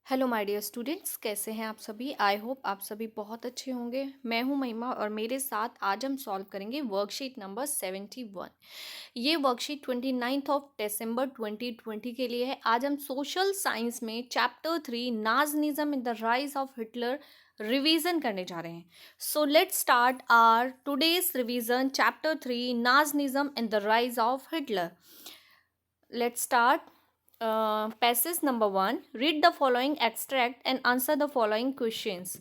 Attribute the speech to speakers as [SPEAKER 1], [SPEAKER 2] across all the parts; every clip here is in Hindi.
[SPEAKER 1] हेलो माय डियर स्टूडेंट्स, कैसे हैं आप सभी। आई होप आप सभी बहुत अच्छे होंगे। मैं हूं महिमा और मेरे साथ आज हम सॉल्व करेंगे वर्कशीट नंबर 71। ये वर्कशीट 29 ऑफ दिसंबर 2020 के लिए है। आज हम सोशल साइंस में chapter 3 Nazism in the rise of Hitler revision करने जा रहे हैं। So let's start our today's revision chapter 3 Nazism in the rise of Hitler. Let's start. Passage number 1. Read the following extract and answer the following questions.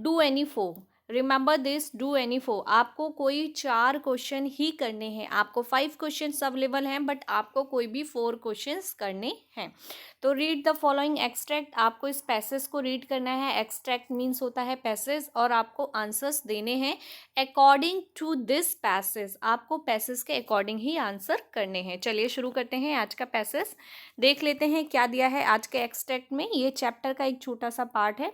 [SPEAKER 1] Do any four. Remember this, do any four. आपको कोई 4 क्वेश्चन ही करने हैं। आपको 5 क्वेश्चन अवेलेबल हैं बट आपको कोई भी 4 क्वेश्चन करने हैं। तो रीड द फॉलोइंग एक्सट्रैक्ट। आपको इस पैसेज को रीड करना है। एक्सट्रैक्ट मीन्स होता है पैसेज और आपको आंसर्स देने हैं अकॉर्डिंग टू दिस पैसेज। आपको पैसेज के अकॉर्डिंग ही आंसर करने हैं। चलिए शुरू करते हैं आज का पैसेज। देख लेते हैं क्या दिया है आज के एक्सट्रैक्ट में। ये चैप्टर का एक छोटा सा पार्ट है।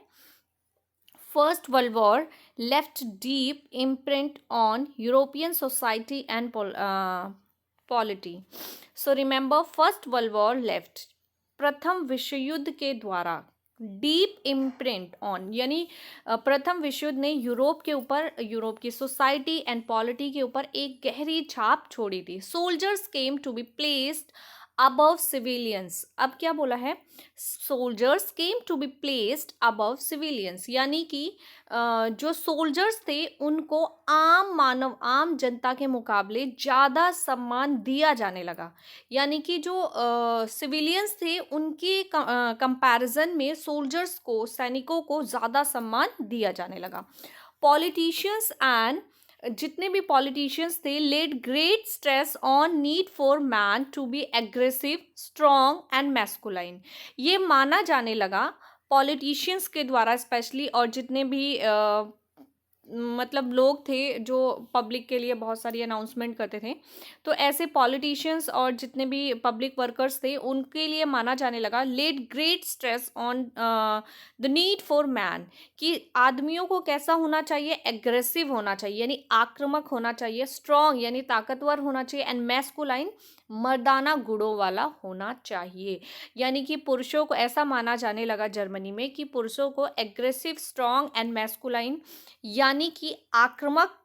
[SPEAKER 1] First World War left deep imprint on European society and polity. So remember, First World War left, प्रथम विश्व युद्ध के द्वारा, डीप इम्प्रिंट ऑन यानी प्रथम विश्व युद्ध ने यूरोप के ऊपर, यूरोप की सोसाइटी एंड पॉलिटी के ऊपर एक गहरी छाप छोड़ी थी। Soldiers came to be placed above civilians. अब क्या बोला है, soldiers came to be placed above civilians, यानी कि जो सोल्जर्स थे उनको आम मानव, आम जनता के मुकाबले ज़्यादा सम्मान दिया जाने लगा। यानी कि जो सिविलियंस थे उनके कंपैरिजन में सोल्जर्स को, सैनिकों को ज़्यादा सम्मान दिया जाने लगा। पॉलिटिशियंस एंड, जितने भी पॉलिटिशियंस थे, laid great stress on need for man to be aggressive, strong and masculine. ये माना जाने लगा पॉलिटिशियंस के द्वारा स्पेशली, और जितने भी मतलब लोग थे जो पब्लिक के लिए बहुत सारी अनाउंसमेंट करते थे, तो ऐसे पॉलिटिशियंस और जितने भी पब्लिक वर्कर्स थे उनके लिए माना जाने लगा laid great stress on the need for man, कि आदमियों को कैसा होना चाहिए, एग्रेसिव होना चाहिए यानी आक्रामक होना चाहिए, स्ट्रॉन्ग यानी ताकतवर होना चाहिए, एंड मैस्कुलाइन मर्दाना गुणों वाला होना चाहिए। यानी कि पुरुषों को, ऐसा माना जाने लगा जर्मनी में कि पुरुषों को एग्रेसिव, स्ट्रॉन्ग एंड मैस्कुलाइन यानी कि आक्रामक,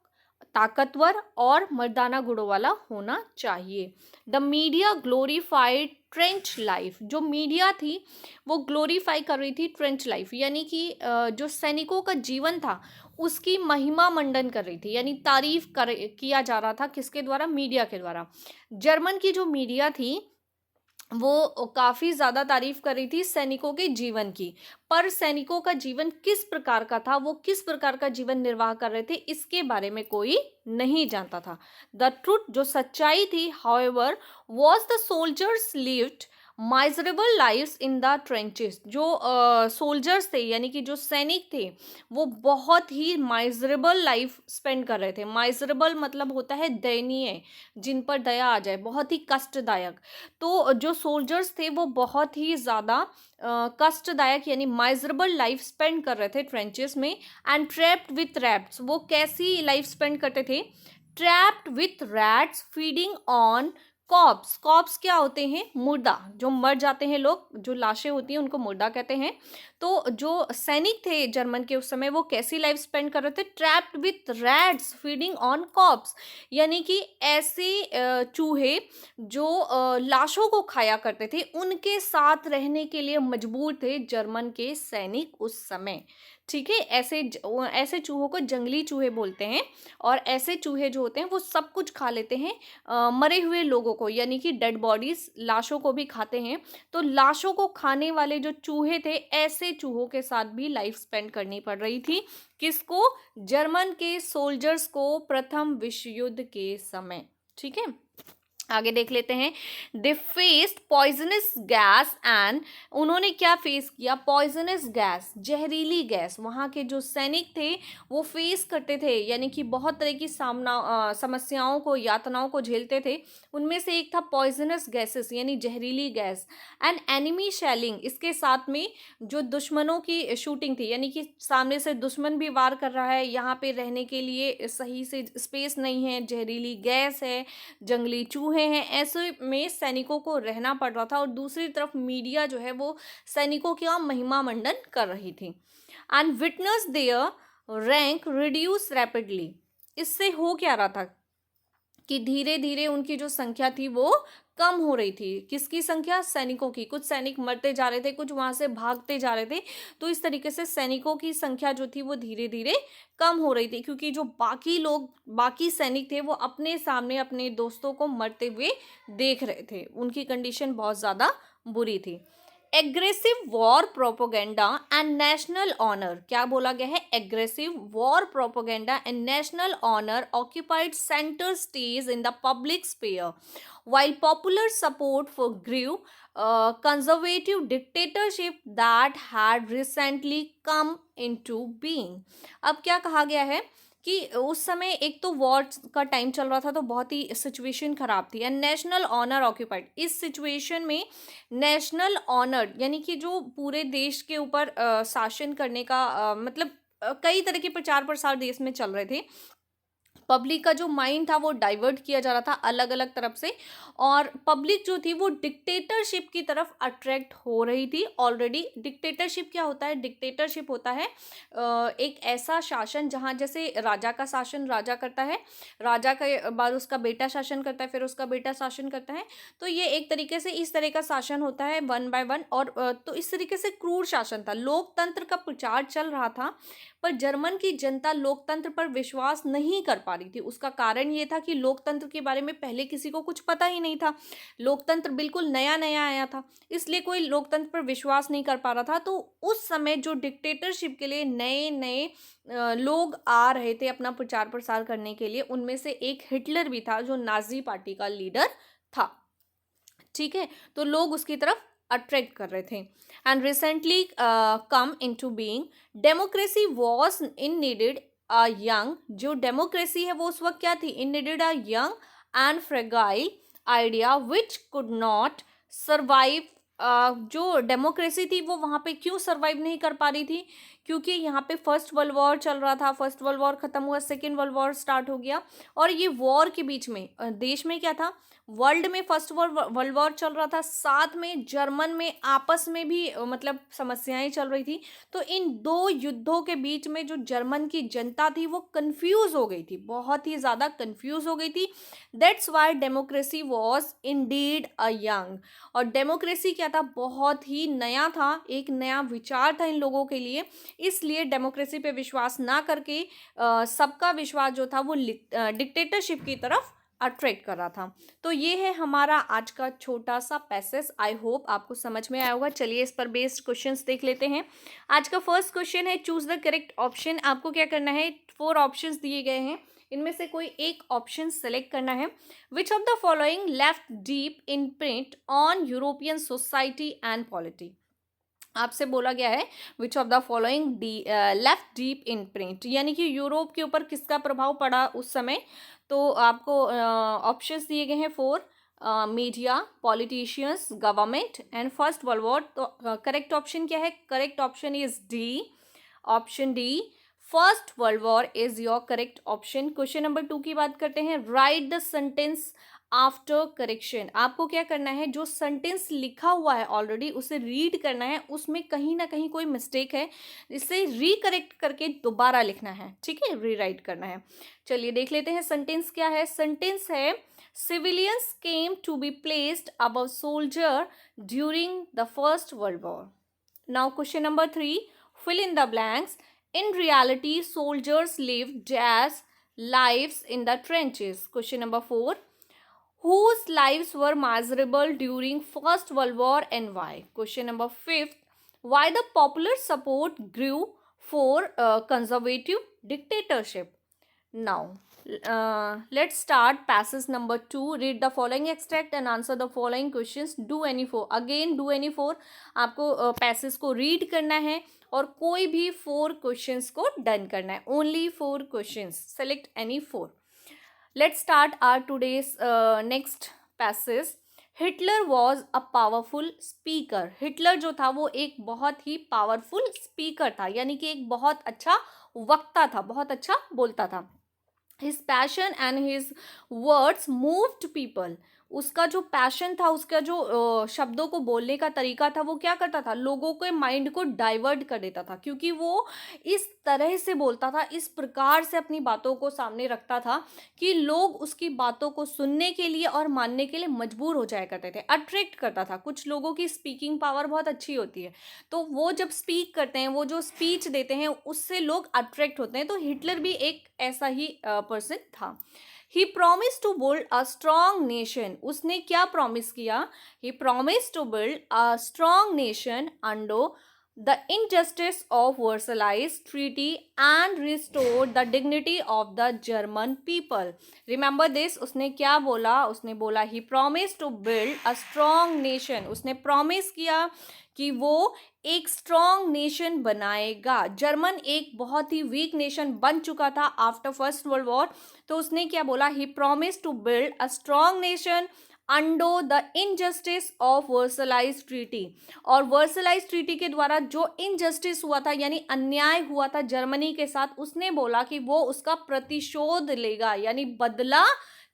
[SPEAKER 1] ताकतवर और मर्दाना गुणों वाला होना चाहिए। The media glorified trench life. जो मीडिया थी वो ग्लोरीफाई कर रही थी ट्रेंच लाइफ, यानी कि जो सैनिकों का जीवन था उसकी महिमा मंडन कर रही थी, यानी तारीफ किया जा रहा था। किसके द्वारा? मीडिया के द्वारा। जर्मन की जो मीडिया थी वो काफ़ी ज़्यादा तारीफ कर रही थी सैनिकों के जीवन की, पर सैनिकों का जीवन किस प्रकार का था, वो किस प्रकार का जीवन निर्वाह कर रहे थे, इसके बारे में कोई नहीं जानता था। द ट्रूथ, जो सच्चाई थी, however, was the soldiers lived miserable lives in the trenches. जो सोल्जर्स थे यानी कि जो सैनिक थे वो बहुत ही माइजरेबल लाइफ स्पेंड कर रहे थे। माइजरेबल मतलब होता है दयनीय, जिन पर दया आ जाए, बहुत ही कष्टदायक। तो जो सोल्जर्स थे वो बहुत ही ज़्यादा कष्टदायक यानी माइजरेबल लाइफ स्पेंड कर रहे थे ट्रेंचेस में। एंड ट्रैप्ड विथ रैट्स, वो कैसी लाइफ स्पेंड करते थे? Trapped with rats feeding on corpse. Corpse क्या होते हैं? मुर्दा, जो मर जाते हैं लोग, जो लाशें होती हैं उनको मुर्दा कहते हैं। तो जो सैनिक थे जर्मन के उस समय वो कैसी लाइफ स्पेंड कर रहे थे? Trapped with rats feeding on corpse, यानी कि ऐसे चूहे जो लाशों को खाया करते थे उनके साथ रहने के लिए मजबूर थे जर्मन के सैनिक उस समय। ठीक है, ऐसे चूहों को जंगली चूहे बोलते हैं। और ऐसे चूहे जो होते हैं वो सब कुछ खा लेते हैं, मरे हुए लोगों को, यानी कि डेड बॉडीज, लाशों को भी खाते हैं। तो लाशों को खाने वाले जो चूहे थे, ऐसे चूहों के साथ भी लाइफ स्पेंड करनी पड़ रही थी। किसको? जर्मन के सोल्जर्स को प्रथम विश्व युद्ध के समय। ठीक है, आगे देख लेते हैं। दे फेस्ड पॉइजनस गैस एंड, उन्होंने क्या फेस किया? पॉइजनस गैस, जहरीली गैस। वहाँ के जो सैनिक थे वो फेस करते थे, यानी कि बहुत तरह की समस्याओं को, यातनाओं को झेलते थे। उनमें से एक था पॉइजनस गैसेस यानी जहरीली गैस। एंड एनिमी शेलिंग, इसके साथ में जो दुश्मनों की शूटिंग थी, यानी कि सामने से दुश्मन भी वार कर रहा है, यहाँ पे रहने के लिए सही से स्पेस नहीं है, जहरीली गैस है, जंगली चूहे कुएं हैं, ऐसे में सैनिकों को रहना पड़ रहा था और दूसरी तरफ मीडिया जो है वो सैनिकों का महिमा मंडन कर रही थी। And witness their rank reduce rapidly. इससे हो क्या रहा था कि धीरे धीरे उनकी जो संख्या थी वो कम हो रही थी। किसकी संख्या? सैनिकों की। कुछ सैनिक मरते जा रहे थे, कुछ वहां से भागते जा रहे थे। तो इस तरीके से सैनिकों की संख्या जो थी वो धीरे धीरे कम हो रही थी, क्योंकि जो बाकी लोग, बाकी सैनिक थे वो अपने सामने अपने दोस्तों को मरते हुए देख रहे थे। उनकी कंडीशन बहुत ज्यादा बुरी थी। Aggressive war propaganda and national honour, क्या बोला गया है? Aggressive war propaganda and national honour occupied center stage in the public sphere, while popular support for grew, conservative dictatorship that had recently come into being। अब क्या कहा गया है कि उस समय एक तो वॉर का टाइम चल रहा था, तो बहुत ही सिचुएशन खराब थी। एंड नेशनल ऑनर ऑक्यूपाइड, इस सिचुएशन में नेशनल ऑनर यानी कि जो पूरे देश के ऊपर शासन करने का मतलब कई तरह के प्रचार प्रसार देश में चल रहे थे। पब्लिक का जो माइंड था वो डाइवर्ट किया जा रहा था अलग अलग तरफ से, और पब्लिक जो थी वो डिक्टेटरशिप की तरफ अट्रैक्ट हो रही थी ऑलरेडी। डिक्टेटरशिप क्या होता है? डिक्टेटरशिप होता है एक ऐसा शासन जहाँ जैसे राजा का शासन राजा करता है, राजा के बाद उसका बेटा शासन करता है, फिर उसका बेटा शासन करता है। तो ये एक तरीके से इस तरह का शासन होता है, वन बाय वन। और तो इस तरीके से क्रूर शासन था, लोकतंत्र का प्रचार चल रहा था, पर जर्मन की जनता लोकतंत्र पर विश्वास नहीं कर पा रही थी। उसका कारण ये था कि लोकतंत्र के बारे में पहले किसी को कुछ पता ही नहीं था, लोकतंत्र बिल्कुल नया नया आया था, इसलिए कोई लोकतंत्र पर विश्वास नहीं कर पा रहा था। तो उस समय जो डिक्टेटरशिप के लिए नए नए लोग आ रहे थे अपना प्रचार प्रसार करने के लिए, उनमें से एक हिटलर भी था जो नाजी पार्टी का लीडर था। ठीक है, तो लोग उसकी तरफ अट्रैक्ट कर रहे थे। And recently come into being, democracy was indeed a young, जो डेमोक्रेसी है वो उस वक्त क्या थी? Indeed a young and fragile idea which could not survive. जो डेमोक्रेसी थी वो वहाँ पे क्यों सर्वाइव नहीं कर पा रही थी? क्योंकि यहाँ पे फर्स्ट वर्ल्ड वॉर चल रहा था, फर्स्ट वर्ल्ड वॉर खत्म हुआ, सेकेंड वर्ल्ड वॉर स्टार्ट हो गया, और ये वॉर के बीच में देश में क्या था? वर्ल्ड में फर्स्ट वर्ल्ड वॉर चल रहा था, साथ में जर्मन में आपस में भी मतलब समस्याएं चल रही थी। तो इन दो युद्धों के बीच में जो जर्मन की जनता थी वो कंफ्यूज हो गई थी, बहुत ही ज़्यादा कंफ्यूज हो गई थी। That's why democracy was indeed a young. और डेमोक्रेसी क्या था? बहुत ही नया था, एक नया विचार था इन लोगों के लिए, इसलिए डेमोक्रेसी पे विश्वास ना करके सबका विश्वास जो था वो डिक्टेटरशिप की तरफ अट्रैक्ट कर रहा था। तो ये है हमारा आज का छोटा सा पैसेज। आई होप आपको समझ में आया होगा। चलिए इस पर बेस्ड क्वेश्चंस देख लेते हैं। आज का फर्स्ट क्वेश्चन है चूज द करेक्ट ऑप्शन। आपको क्या करना है? 4 ऑप्शंस दिए गए हैं, इनमें से कोई एक ऑप्शन सेलेक्ट करना है। Which of the following left deep imprint on European society and polity. आपसे बोला गया है which of the following left deep imprint, यानी कि यूरोप के ऊपर किसका प्रभाव पड़ा उस समय। तो आपको ऑप्शंस दिए गए हैं 4, media, politicians, government and first world war. तो करेक्ट ऑप्शन क्या है? Correct option is D, option D, first world war is your correct option. Question number 2 की बात करते हैं। Right the sentence after correction. आपको क्या करना है? जो सेंटेंस लिखा हुआ है ऑलरेडी उसे रीड करना है, उसमें कहीं ना कहीं कोई मिस्टेक है, इसे रिकरेक्ट करके दोबारा लिखना है। ठीक है, रीराइट करना है। चलिए देख लेते हैं सेंटेंस क्या है। सेंटेंस है civilians came to be placed above soldier during the first world war. Now question number 3, fill in the blanks. In reality, soldiers lived as lives in the trenches. Question number 4, whose lives were miserable during First World War and why? Question number 5, why the popular support grew for conservative dictatorship? Now, let's start passage number 2. Read the following extract and answer the following questions. Do any 4. Again, do any 4. आपको पैसेज को रीड करना है और कोई भी 4 क्वेश्चंस को डन करना है. Only 4 questions. Select any 4. Let's start our today's next passage. Hitler was a powerful speaker. Hitler जो था वो एक बहुत ही पावरफुल स्पीकर था, यानी कि एक बहुत अच्छा वक्ता था, बहुत अच्छा बोलता था. His passion and his words moved people. उसका जो पैशन था, उसका जो शब्दों को बोलने का तरीका था, वो क्या करता था, लोगों के माइंड को डाइवर्ट कर देता था, क्योंकि वो इस तरह से बोलता था, इस प्रकार से अपनी बातों को सामने रखता था कि लोग उसकी बातों को सुनने के लिए और मानने के लिए मजबूर हो जाया करते थे, अट्रैक्ट करता था। कुछ लोगों की स्पीकिंग पावर बहुत अच्छी होती है, तो वो जब स्पीक करते हैं, वो जो स्पीच देते हैं, उससे लोग अट्रैक्ट होते हैं। तो हिटलर भी एक ऐसा ही पर्सन था। He promise to build a strong nation. उसने क्या प्रॉमिस किया? He promise to build a strong nation under the injustice of Versailles treaty and restore the dignity of the German people. Remember this. उसने क्या बोला? उसने बोला he promise to build a strong nation. उसने प्रॉमिस किया कि वो एक स्ट्रॉन्ग नेशन बनाएगा। जर्मन एक बहुत ही वीक नेशन बन चुका था आफ्टर फर्स्ट वर्ल्ड वॉर। तो उसने क्या बोला? He promise to build a strong nation under the injustice of Versailles treaty. और वर्सलाइज ट्रीटी के द्वारा जो इनजस्टिस हुआ था, यानी अन्याय हुआ था जर्मनी के साथ, उसने बोला कि वो उसका प्रतिशोध लेगा, यानी बदला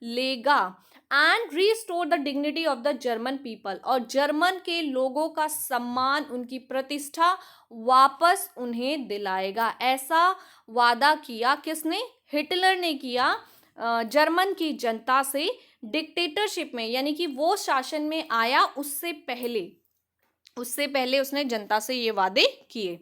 [SPEAKER 1] लेगा। And restore the dignity of the German people. और जर्मन के लोगों का सम्मान, उनकी प्रतिष्ठा वापस उन्हें दिलाएगा। ऐसा वादा किया किसने? हिटलर ने किया जर्मन की जनता से डिक्टेटरशिप में, यानी कि वो शासन में आया उससे पहले उसने जनता से ये वादे किए।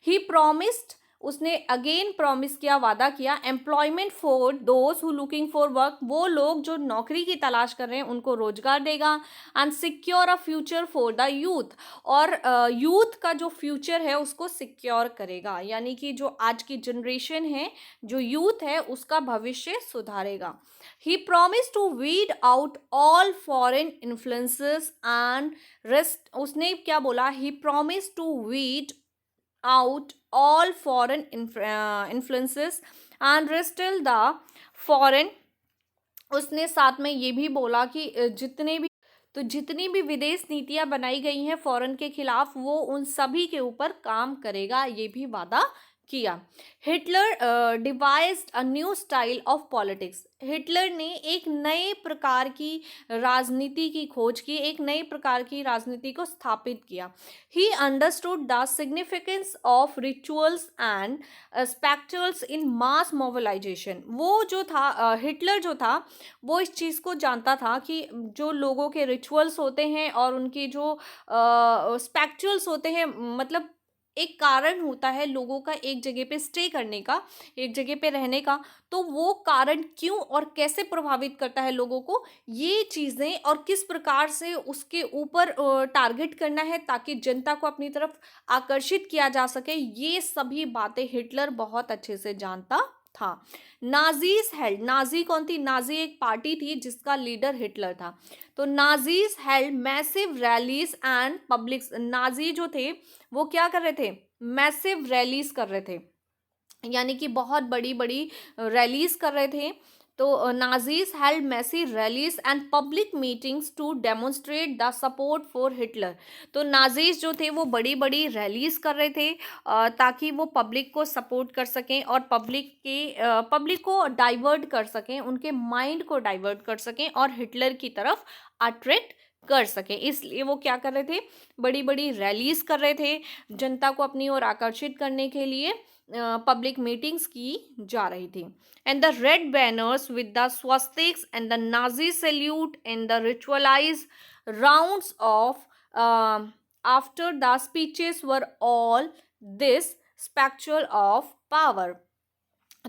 [SPEAKER 1] ही प्रोमिस्ड। उसने अगेन प्रॉमिस किया, वादा किया, employment for those who looking for work. वो लोग जो नौकरी की तलाश कर रहे हैं उनको रोजगार देगा। And secure a future for the youth. और यूथ का जो फ्यूचर है उसको सिक्योर करेगा, यानी कि जो आज की जनरेशन है, जो यूथ है, उसका भविष्य सुधारेगा। He promise to weed out all foreign influences and rest. उसने क्या बोला? He promise to weed out all foreign influences and restore the foreign। उसने साथ में ये भी बोला कि जितनी भी विदेश नीतियां बनाई गई हैं फॉरेन के खिलाफ, वो उन सभी के ऊपर काम करेगा, ये भी वादा किया। Hitler devised a new style of politics. Hitler ने एक नए प्रकार की राजनीति की खोज की, एक नए प्रकार की राजनीति को स्थापित किया। He understood the significance of rituals and spectacles in mass mobilisation. वो जो था हिटलर जो था, वो इस चीज़ को जानता था कि जो लोगों के रिचुअल्स होते हैं और उनके जो स्पेक्चुअल्स होते हैं, मतलब एक कारण होता है लोगों का एक जगह पे स्टे करने का, एक जगह पे रहने का, तो वो कारण क्यों और कैसे प्रभावित करता है लोगों को, ये चीज़ें और किस प्रकार से उसके ऊपर टारगेट करना है ताकि जनता को अपनी तरफ आकर्षित किया जा सके, ये सभी बातें हिटलर बहुत अच्छे से जानता था। Nazis held. नाजी कौन थी? नाजी एक पार्टी थी जिसका लीडर हिटलर था। तो Nazis held massive rallies and public. Nazi जो थे वो क्या कर रहे थे? मैसिव रैलीज कर रहे थे, यानी कि बहुत बड़ी बड़ी रैलीज कर रहे थे। तो Nazis held massive rallies and public meetings to demonstrate the support for Hitler. तो नाजीज जो थे वो बड़ी बड़ी रैलीज कर रहे थे ताकि वो पब्लिक को सपोर्ट कर सकें और पब्लिक को डाइवर्ट कर सकें, उनके माइंड को डाइवर्ट कर सकें और हिटलर की तरफ अट्रैक्ट कर सकें। इसलिए वो क्या कर रहे थे? बड़ी बड़ी रैलीज कर रहे थे, जनता को अपनी ओर आकर्षित करने के लिए पब्लिक मीटिंग्स की जा रही थी। And the red banners with the swastikas and the Nazi salute and the ritualised rounds of after the speeches were all this spectacle of power.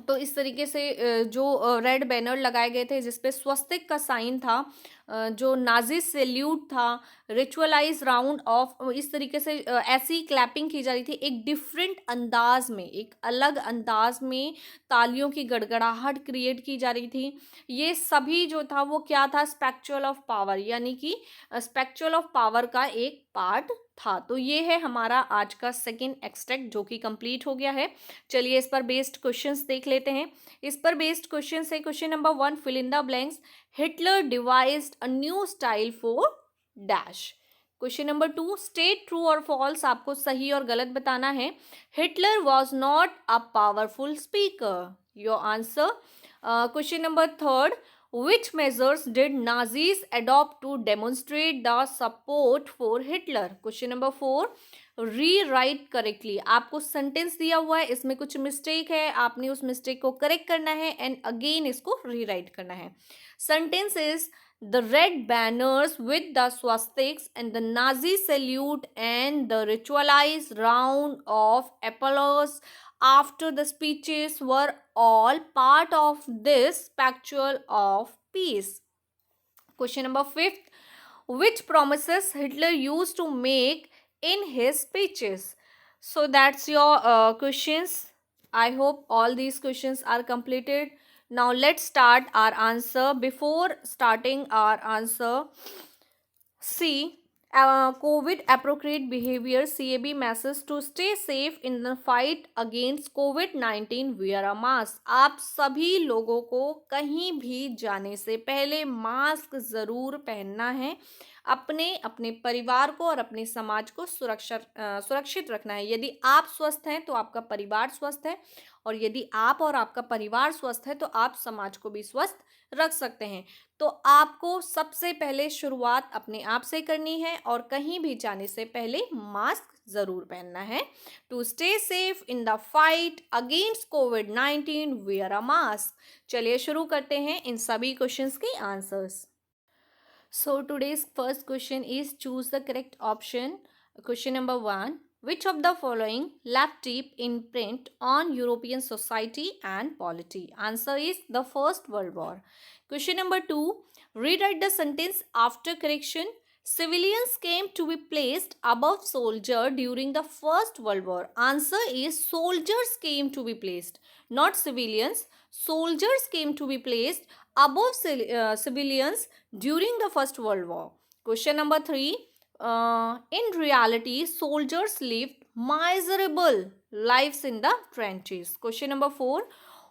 [SPEAKER 1] तो इस तरीके से जो रेड बैनर लगाए गए थे जिसपे स्वस्तिक का साइन था, जो नाजी सैल्यूट था, रिचुअलाइज राउंड ऑफ, इस तरीके से ऐसी क्लैपिंग की जा रही थी, एक डिफरेंट अंदाज में, एक अलग अंदाज में तालियों की गड़गड़ाहट क्रिएट की जा रही थी। ये सभी जो था वो क्या था? स्पेक्चुअल ऑफ पावर, यानी कि स्पेक्चुअल ऑफ पावर का एक पार्ट था। तो ये है हमारा आज का सेकेंड एक्सट्रैक्ट जो कि कंप्लीट हो गया है। चलिए इस पर बेस्ड क्वेश्चंस देख लेते हैं। इस पर बेस्ड क्वेश्चन है question number 1, fill in the blanks. Hitler devised a new style for dash. Question number 2, state true और फॉल्स, आपको सही और गलत बताना है। Hitler was not a powerful speaker, your answer. Question number 3, Which measures did Nazis adopt to demonstrate the support for Hitler? Question number 4. Rewrite correctly. आपको सेंटेंस दिया हुआ है, इसमें कुछ मिस्टेक है, आपने उस मिस्टेक को करेक्ट करना है एंड अगेन इसको रीराइट करना है. Sentence is the red banners with the swastiks and the Nazi salute and the ritualized round of applause after the speeches were all part of this spectacle of peace. Question number 5. Which promises Hitler used to make in his speeches? So that's your questions. I hope all these questions are completed. Now let's start our answer. Before starting our answer, see COVID appropriate behavior CAB message to stay safe in the fight against COVID-19 wear a mask. आप सभी लोगों को कहीं भी जाने से पहले मास्क ज़रूर पहनना है. अपने अपने परिवार को और अपने समाज को सुरक्षित रखना है. यदि आप स्वस्थ हैं तो आपका परिवार स्वस्थ है, और यदि आप और आपका परिवार स्वस्थ है तो आप समाज को भी स्वस्थ रख सकते हैं. तो आपको सबसे पहले शुरुआत अपने आप से करनी है और कहीं भी जाने से पहले मास्क ज़रूर पहनना है. To stay safe in the fight against कोविड-19 वियर अ मास्क. चलिए शुरू करते हैं इन सभी क्वेश्चंस के answers. So today's first question is choose the correct option. Question number 1. Which of the following left deep imprint on European society and polity? Answer is the First World War. Question number 2. Rewrite the sentence after correction. Civilians came to be placed above soldier during the First World War. Answer is soldiers came to be placed, not civilians. Soldiers came to be placed above civilians during the First World War. Question number 3. In reality, soldiers lived miserable lives in the trenches. Question number 4.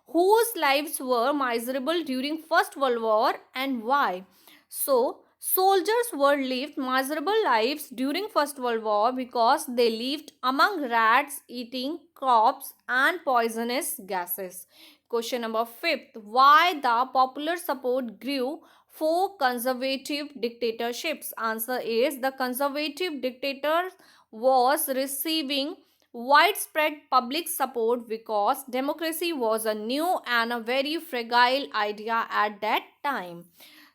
[SPEAKER 1] Whose lives were miserable during First World War and why? So, soldiers were lived miserable lives during First World War because they lived among rats, eating crops and poisonous gases. Question number 5. Why the popular support grew for conservative dictatorships? Answer is the conservative dictator was receiving widespread public support because democracy was a new and a very fragile idea at that time.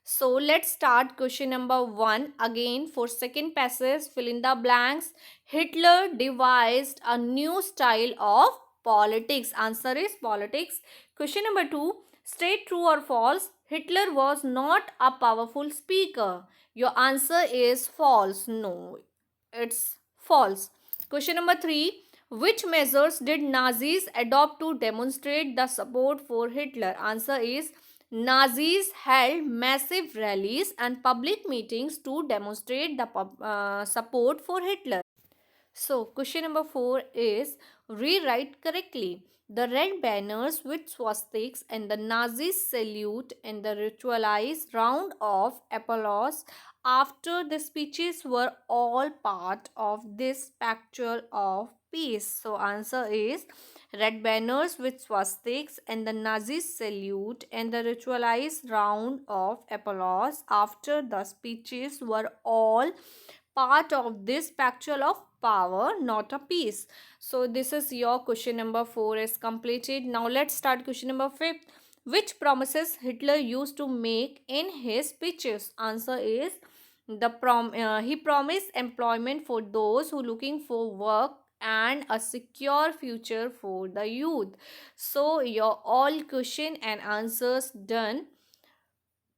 [SPEAKER 1] So let's start question number 1 again. For second passage, fill in the blanks. Hitler devised a new style of politics. Answer is politics. Question number 2. State true or false. Hitler was not a powerful speaker. Your answer is false. No, it's false. Question number 3. Which measures did Nazis adopt to demonstrate the support for Hitler? Answer is Nazis held massive rallies and public meetings to demonstrate the support for Hitler. So, question number 4 is rewrite correctly. The red banners with swastiks and the Nazi salute and the ritualized round of applause after the speeches were all part of this spectacle of peace. So, answer is red banners with swastiks and the Nazi salute and the ritualized round of applause after the speeches were all part of this spectral of power, not a piece. So this is your question number 4 is completed. Now let's start question number 5. Which promises Hitler used to make in his speeches? Answer is he promised employment for those who looking for work and a secure future for the youth. So your all question and answers done.